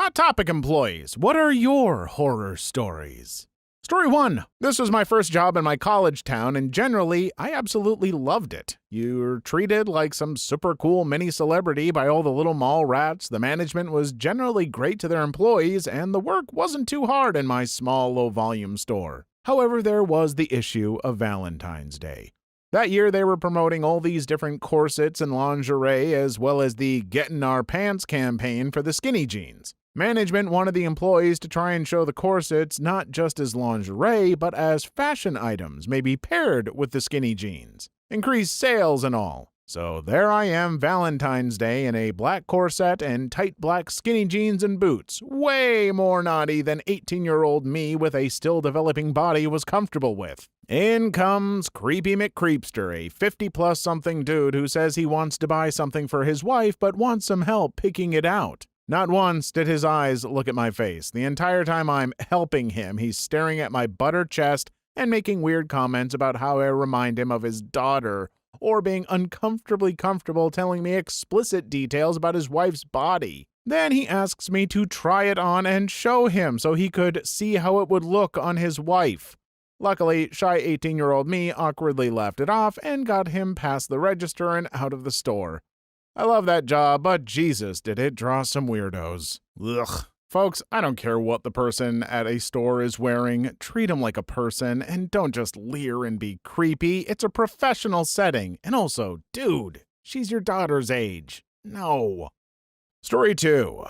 Hot Topic employees, what are your horror stories? Story 1. This was my first job in my college town, and generally, I absolutely loved it. You're treated like some super cool mini celebrity by all the little mall rats, the management was generally great to their employees, and the work wasn't too hard in my small, low-volume store. However, there was the issue of Valentine's Day. That year, they were promoting all these different corsets and lingerie, as well as the Get in Our Pants campaign for the skinny jeans. Management wanted the employees to try and show the corsets not just as lingerie, but as fashion items, maybe paired with the skinny jeans. Increased sales and all. So there I am, Valentine's Day, in a black corset and tight black skinny jeans and boots. Way more naughty than 18-year-old me with a still-developing body was comfortable with. In comes Creepy McCreepster, a 50-plus something dude who says he wants to buy something for his wife but wants some help picking it out. Not once did his eyes look at my face. The entire time I'm helping him, he's staring at my butter chest and making weird comments about how I remind him of his daughter, or being uncomfortably comfortable telling me explicit details about his wife's body. Then he asks me to try it on and show him so he could see how it would look on his wife. Luckily, shy 18-year-old me awkwardly laughed it off and got him past the register and out of the store. I love that job, but Jesus, did it draw some weirdos. Ugh. Folks, I don't care what the person at a store is wearing. Treat them like a person, and don't just leer and be creepy. It's a professional setting. And also, dude, she's your daughter's age. No. Story 2.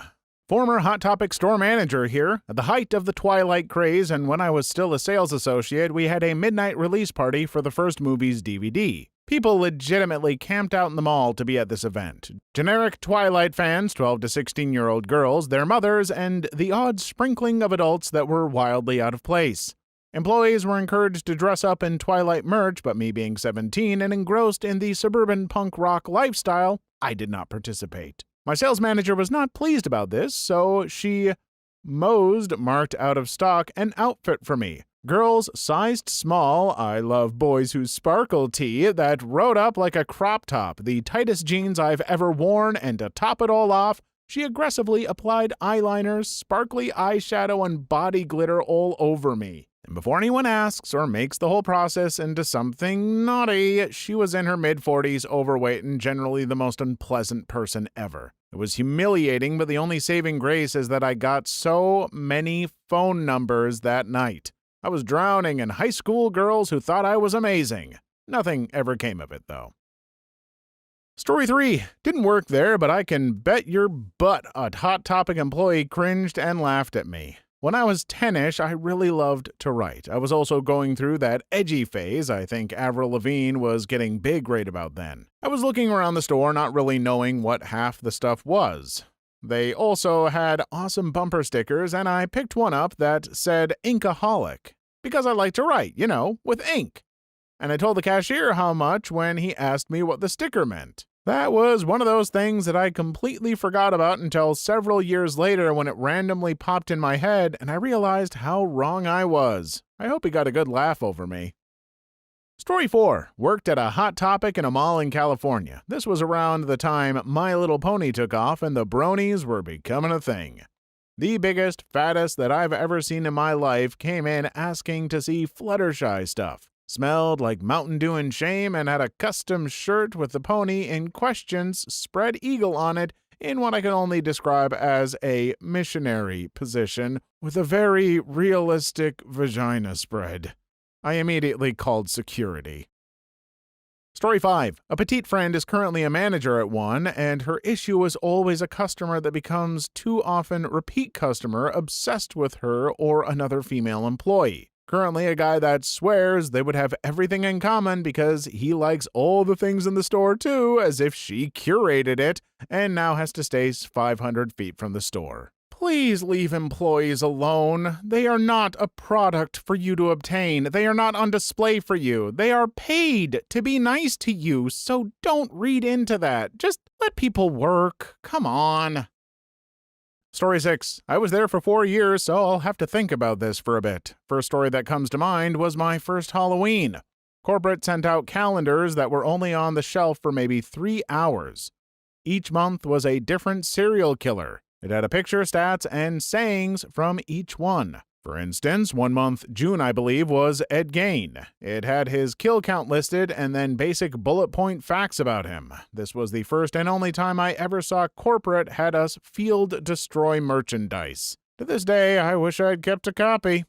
Former Hot Topic store manager here. At the height of the Twilight craze, and when I was still a sales associate, we had a midnight release party for the first movie's DVD. People legitimately camped out in the mall to be at this event. Generic Twilight fans, 12 to 16-year-old girls, their mothers, and the odd sprinkling of adults that were wildly out of place. Employees were encouraged to dress up in Twilight merch, but me being 17 and engrossed in the suburban punk rock lifestyle, I did not participate. My sales manager was not pleased about this, so she marked out of stock an outfit for me. Girls sized small, I love boys who sparkle tee, that rode up like a crop top, the tightest jeans I've ever worn, and to top it all off, she aggressively applied eyeliner, sparkly eyeshadow, and body glitter all over me. And before anyone asks or makes the whole process into something naughty, she was in her mid-40s, overweight, and generally the most unpleasant person ever. It was humiliating, but the only saving grace is that I got so many phone numbers that night. I was drowning in high school girls who thought I was amazing. Nothing ever came of it, though. Story 3. Didn't work there, but I can bet your butt a Hot Topic employee cringed and laughed at me. When I was 10-ish, I really loved to write. I was also going through that edgy phase. I think Avril Lavigne was getting big right about then. I was looking around the store, not really knowing what half the stuff was. They also had awesome bumper stickers, and I picked one up that said Inkaholic, because I like to write, with ink. And I told the cashier how much when he asked me what the sticker meant. That was one of those things that I completely forgot about until several years later when it randomly popped in my head and I realized how wrong I was. I hope he got a good laugh over me. Story 4. Worked at a Hot Topic in a mall in California. This was around the time My Little Pony took off and the bronies were becoming a thing. The biggest, fattest that I've ever seen in my life came in asking to see Fluttershy stuff. Smelled like Mountain Dew and shame and had a custom shirt with the pony in question's spread eagle on it in what I can only describe as a missionary position with a very realistic vagina spread. I immediately called security. Story 5. A petite friend is currently a manager at one, and her issue is always a customer that becomes too often repeat customer obsessed with her or another female employee. Currently a guy that swears they would have everything in common because he likes all the things in the store too, as if she curated it, and now has to stay 500 feet from the store. Please leave employees alone. They are not a product for you to obtain. They are not on display for you. They are paid to be nice to you, so don't read into that. Just let people work. Come on. Story 6. I was there for 4 years, so I'll have to think about this for a bit. First story that comes to mind was my first Halloween. Corporate sent out calendars that were only on the shelf for maybe 3 hours. Each month was a different serial killer. It had a picture, stats, and sayings from each one. For instance, 1 month, June I believe, was Ed Gein. It had his kill count listed and then basic bullet point facts about him. This was the first and only time I ever saw corporate had us field destroy merchandise. To this day, I wish I'd kept a copy.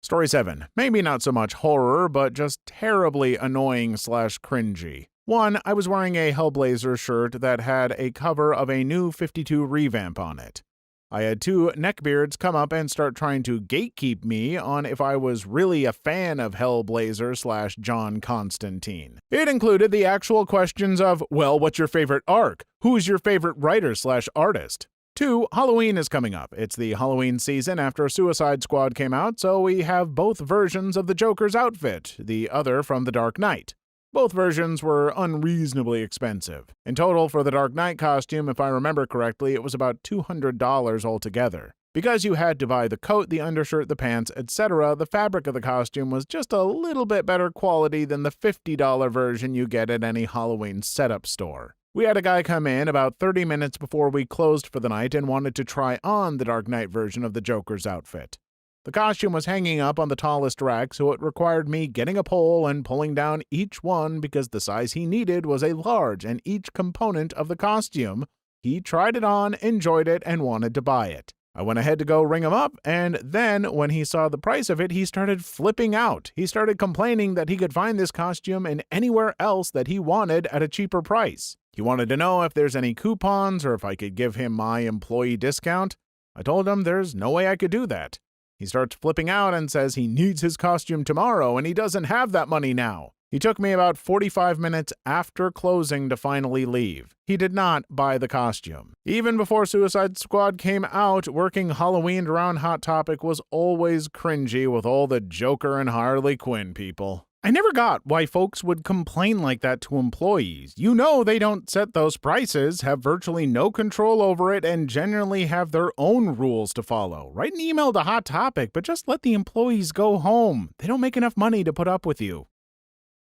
Story 7. Maybe not so much horror, but just terribly annoying/cringy. 1. I was wearing a Hellblazer shirt that had a cover of a new 52 revamp on it. I had 2 neckbeards come up and start trying to gatekeep me on if I was really a fan of Hellblazer/John Constantine. It included the actual questions of, well, what's your favorite arc? Who's your favorite writer/artist? 2. Halloween is coming up. It's the Halloween season after Suicide Squad came out, so we have both versions of the Joker's outfit, the other from The Dark Knight. Both versions were unreasonably expensive. In total, for the Dark Knight costume, if I remember correctly, it was about $200 altogether. Because you had to buy the coat, the undershirt, the pants, etc., the fabric of the costume was just a little bit better quality than the $50 version you get at any Halloween setup store. We had a guy come in about 30 minutes before we closed for the night and wanted to try on the Dark Knight version of the Joker's outfit. The costume was hanging up on the tallest rack, so it required me getting a pole and pulling down each one because the size he needed was a large and each component of the costume. He tried it on, enjoyed it, and wanted to buy it. I went ahead to go ring him up, and then when he saw the price of it, he started flipping out. He started complaining that he could find this costume in anywhere else that he wanted at a cheaper price. He wanted to know if there's any coupons or if I could give him my employee discount. I told him there's no way I could do that. He starts flipping out and says he needs his costume tomorrow and he doesn't have that money now. He took me about 45 minutes after closing to finally leave. He did not buy the costume. Even before Suicide Squad came out, working Halloween around Hot Topic was always cringy with all the Joker and Harley Quinn people. I never got why folks would complain like that to employees. You know they don't set those prices, have virtually no control over it, and generally have their own rules to follow. Write an email to Hot Topic, but just let the employees go home. They don't make enough money to put up with you.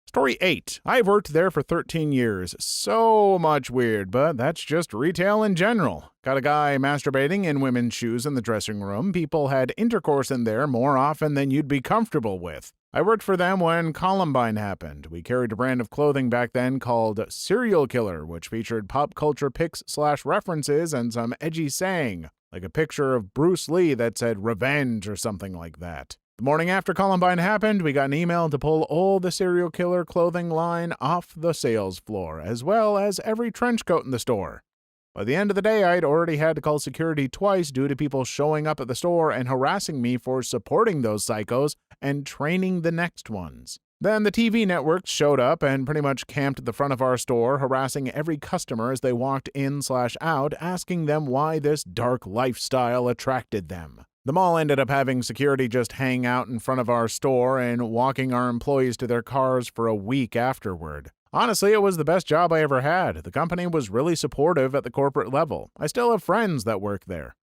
Story 8. I've worked there for 13 years. So much weird, but that's just retail in general. Got a guy masturbating in women's shoes in the dressing room. People had intercourse in there more often than you'd be comfortable with. I worked for them when Columbine happened. We carried a brand of clothing back then called Serial Killer, which featured pop culture pics/references and some edgy saying, like a picture of Bruce Lee that said revenge or something like that. The morning after Columbine happened, we got an email to pull all the Serial Killer clothing line off the sales floor, as well as every trench coat in the store. By the end of the day, I'd already had to call security twice due to people showing up at the store and harassing me for supporting those psychos and training the next ones. Then the TV networks showed up and pretty much camped at the front of our store, harassing every customer as they walked in/out, asking them why this dark lifestyle attracted them. The mall ended up having security just hang out in front of our store and walking our employees to their cars for a week afterward. Honestly, it was the best job I ever had. The company was really supportive at the corporate level. I still have friends that work there.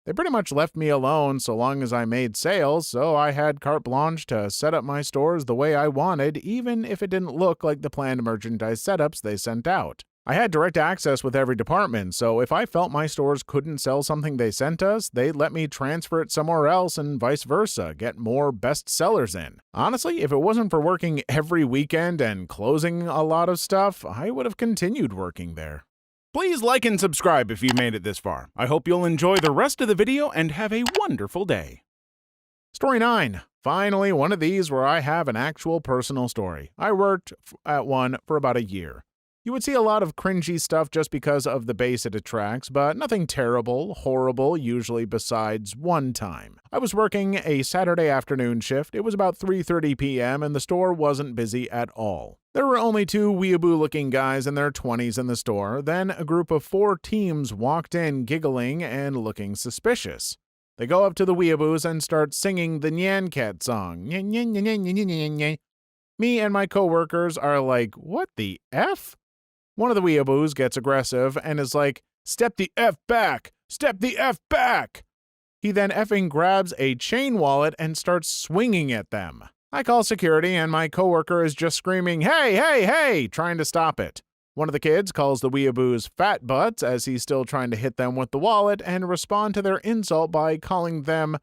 They pretty much left me alone so long as I made sales, so I had carte blanche to set up my stores the way I wanted, even if it didn't look like the planned merchandise setups they sent out. I had direct access with every department, so if I felt my stores couldn't sell something they sent us, they'd let me transfer it somewhere else and vice versa, get more best sellers in. Honestly, if it wasn't for working every weekend and closing a lot of stuff, I would have continued working there. Please like and subscribe if you made it this far. I hope you'll enjoy the rest of the video and have a wonderful day. Story 9. Finally, one of these where I have an actual personal story. I worked at one for about a year. You would see a lot of cringy stuff just because of the base it attracts, but nothing terrible, horrible, usually besides one time. I was working a Saturday afternoon shift. It was about 3:30 p.m. and the store wasn't busy at all. There were only 2 weeaboo-looking guys in their 20s in the store. Then a group of 4 teams walked in giggling and looking suspicious. They go up to the weeaboos and start singing the Nyan Cat song. Me and my coworkers are like, what the F? One of the weeaboos gets aggressive and is like, step the F back! Step the F back! He then effing grabs a chain wallet and starts swinging at them. I call security and my coworker is just screaming, hey, hey, hey, trying to stop it. One of the kids calls the weeaboos fat butts as he's still trying to hit them with the wallet and respond to their insult by calling them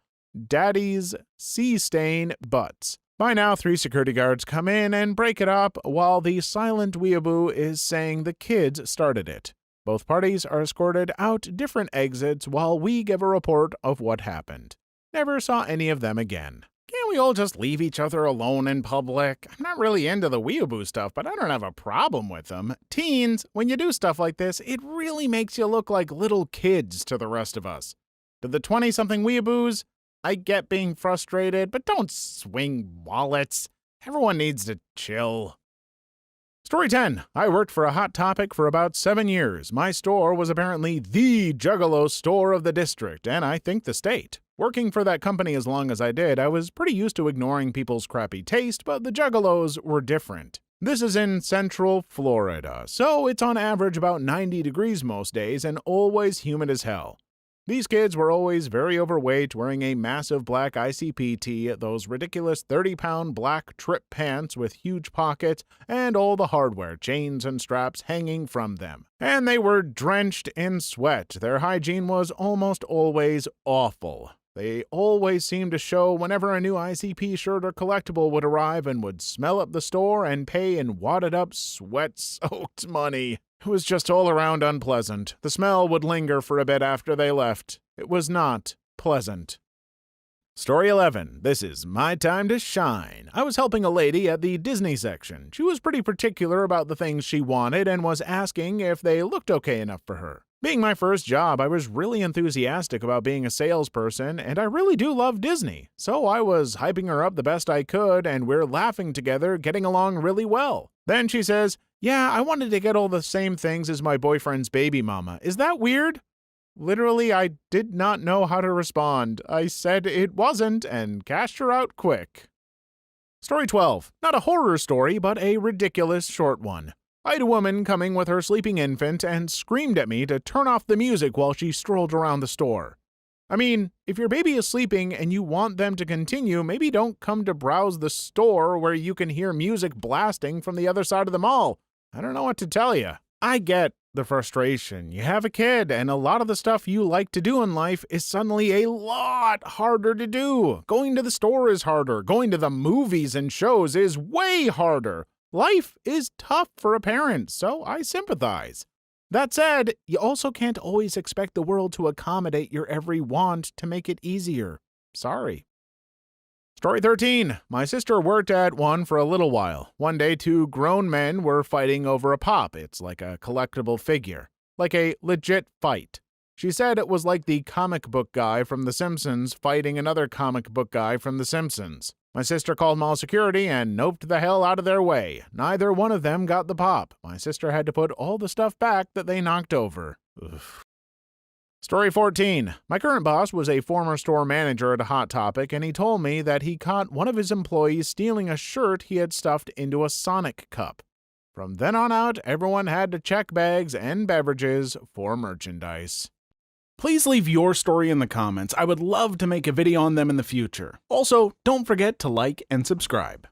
Daddy's sea-stain butts. By now, 3 security guards come in and break it up while the silent weeaboo is saying the kids started it. Both parties are escorted out different exits while we give a report of what happened. Never saw any of them again. Can't we all just leave each other alone in public? I'm not really into the weeaboo stuff, but I don't have a problem with them. Teens, when you do stuff like this, it really makes you look like little kids to the rest of us. To the 20-something weeaboos, I get being frustrated, but don't swing wallets. Everyone needs to chill. Story 10. I worked for a Hot Topic for about 7 years. My store was apparently the juggalo store of the district, and I think the state. Working for that company as long as I did, I was pretty used to ignoring people's crappy taste, but the juggalos were different. This is in Central Florida, so it's on average about 90 degrees most days and always humid as hell. These kids were always very overweight, wearing a massive black ICP tee, those ridiculous 30-pound black trip pants with huge pockets, and all the hardware, chains and straps hanging from them. And they were drenched in sweat. Their hygiene was almost always awful. They always seemed to show whenever a new ICP shirt or collectible would arrive and would smell up the store and pay in wadded-up, sweat-soaked money. It was just all around unpleasant. The smell would linger for a bit after they left. It was not pleasant. Story 11. This is my time to shine. I was helping a lady at the Disney section. She was pretty particular about the things she wanted and was asking if they looked okay enough for her. Being my first job, I was really enthusiastic about being a salesperson, and I really do love Disney. So I was hyping her up the best I could, and we're laughing together, getting along really well. Then she says, "Yeah, I wanted to get all the same things as my boyfriend's baby mama. Is that weird?" Literally, I did not know how to respond. I said it wasn't and cashed her out quick. Story 12. Not a horror story, but a ridiculous short one. I had a woman coming with her sleeping infant and screamed at me to turn off the music while she strolled around the store. I mean, if your baby is sleeping and you want them to continue, maybe don't come to browse the store where you can hear music blasting from the other side of the mall. I don't know what to tell you. I get the frustration. You have a kid, and a lot of the stuff you like to do in life is suddenly a lot harder to do. Going to the store is harder. Going to the movies and shows is way harder. Life is tough for a parent, so I sympathize. That said, you also can't always expect the world to accommodate your every want to make it easier. Sorry. Story 13. My sister worked at one for a little while. One day, 2 grown men were fighting over a pop. It's like a collectible figure. Like a legit fight. She said it was like the comic book guy from The Simpsons fighting another comic book guy from The Simpsons. My sister called mall security and noped the hell out of their way. Neither one of them got the pop. My sister had to put all the stuff back that they knocked over. Oof. Story 14. My current boss was a former store manager at a Hot Topic, and he told me that he caught one of his employees stealing a shirt he had stuffed into a Sonic cup. From then on out, everyone had to check bags and beverages for merchandise. Please leave your story in the comments. I would love to make a video on them in the future. Also, don't forget to like and subscribe.